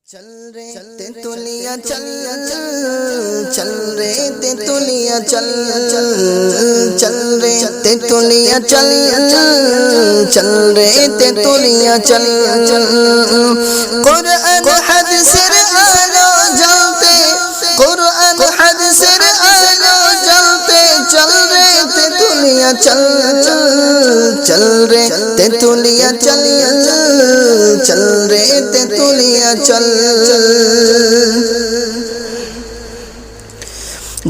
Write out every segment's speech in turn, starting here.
चल रे तेतुलिया चल चल रे तेतुलिया चल चल रे तेतुलिया चल चल रे तेतुलिया चल कुरान हदीसेर आलो জ্বলতে कुरान हदीसेर आलो জ্বলতে चल रे तेतुलिया चल चल रे तेतुलिया चल चल रे तेतुलिया चल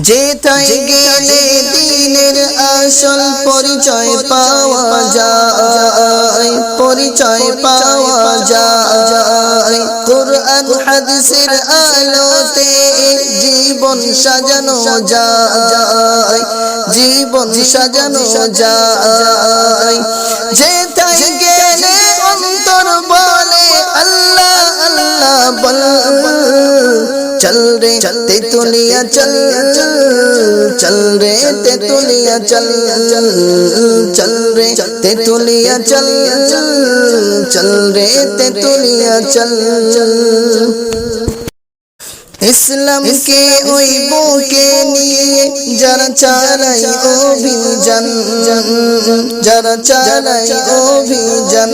যেথায় গেলে দ্বীনের আসল পরিচয় পাওয়া যায় পরিচয় পাওয়া যায় কুরআন হাদিসের আলোতে জীবন সাজানো যায় জীবন সাজানো যায় যেথায় গেলে অন্তর বলে আল্লাহ আল্লাহ বল चल रे तेतुलिया चल चल रे तेतुलिया चल चल रे तेतुलिया चल चल रे तेतुलिया चल इस्लाम के ओई बुके निये जरा चालाई अभियान जरा चालाई अभियान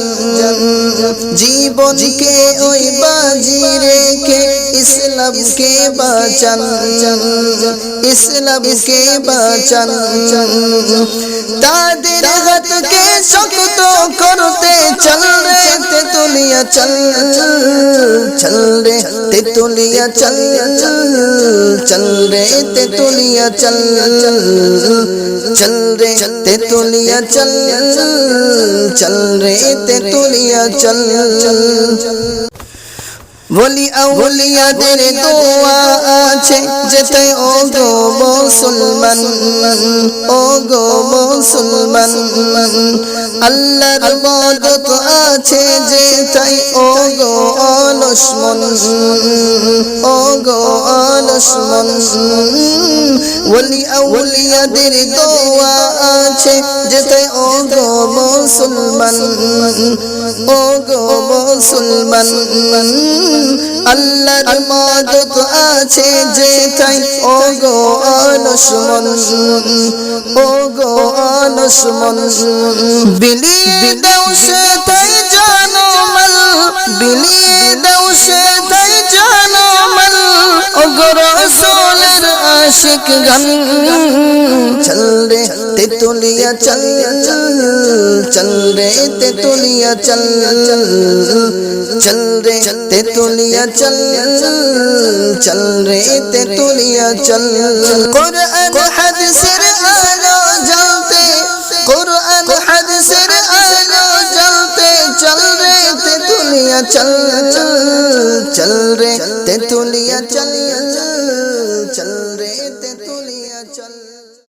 जीवन के ओई बाजी रेखे इस्लाम के बाचन इस्लाम के बाचन तादेर हाथ के शक्त करते चल रे तेतुलिया चल चल रे तेतुलिया चल चल रे तेतुलिया चल चल रे तेतुलिया चल चल रे तेतुलिया चल বলি আউলিয়াদের দোয়া আছে যেতে ও গো মুসলমান ও গো মুসলমান আল্লাহর মদত আছে যেতাই ও গো অলস মন ও গো অলস মন বলি আউলিয়াদের দোয়া আছে যেতে ও গো মুসলমান ও গো মুসলমান আল্লাহর মদত আছে যেথায় ও গো অলস মন ও গো অলস মন বিলিয়ে দাও সেথায় জানো মাল বিলিয়ে দাও সেথায় জানো মাল ও গো রাসূলের আশিক গান চল রে তেতুলিয়া চল চল রে তেতুলিয়া চল चल रे तेतुलिया चल चल रे तेतुलिया चल कुरान हदीसेर आलो জ্বলতে कुरान हदीसेर आलो জ্বলতে चल रे तेतुलिया चल चल रे तेतुलिया चल चल